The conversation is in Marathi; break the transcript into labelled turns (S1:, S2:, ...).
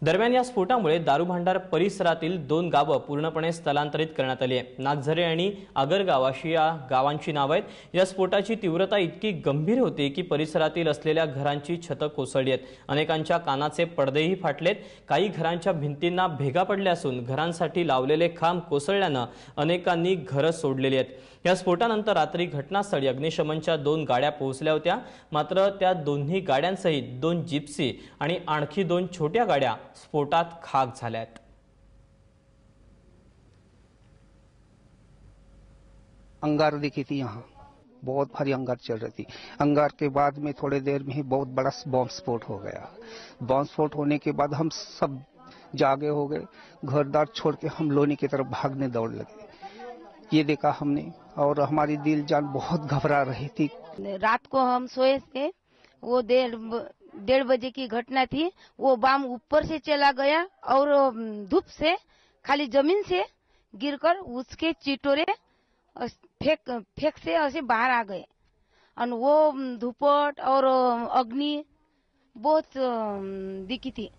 S1: दरम्यान या स्फोटामुळे दारूभांडार परिसरातील 2 गावं पूर्णपणे स्थलांतरित करण्यात आली आहे। नागझरे आणि आगरगाव अशी या गावांची नावे आहेत। या स्फोटाची तीव्रता इतकी गंभीर होती की परिसरातील असलेल्या घरांची छतं कोसळली आहेत। अनेकांच्या कानाचे पडदेही फाटलेत। काही घरांच्या भिंतींना भेगा पडल्या असून घरांसाठी लावलेले खांब कोसळल्याने अनेकांनी घरं सोडलेली आहेत। या स्फोटानंतर रात्री घटनास्थळी अग्निशमनच्या 2 गाड्या पोहोचल्या होत्या, मात्र त्या दोन्ही गाड्यांसहित 2 जिप्सी आणि आणखी 2 छोट्या गाड्या स्फोटात खाक झाल्यात।
S2: अंगार दिखी थी, यहाँ बहुत भारी अंगार चल रही थी। अंगार के बाद में थोड़ी देर में ही बहुत बड़ा बॉम्ब स्फोट हो गया। बॉम्ब स्फोट होने के बाद हम सब जागे हो गए, घर दार छोड़ के हम लोनी की तरफ भागने दौड़ लगे। ये देखा हमने और हमारी दिल जान बहुत घबरा रही थी।
S3: रात को हम सोए थे, वो 1:30 बजे की घटना थी। वो बम ऊपर से चला गया और धूप से खाली जमीन से गिरकर उसके चिटोरे फेंक से ऐसे बाहर आ गए और वो धूपट और अग्नि बहुत दिखी थी।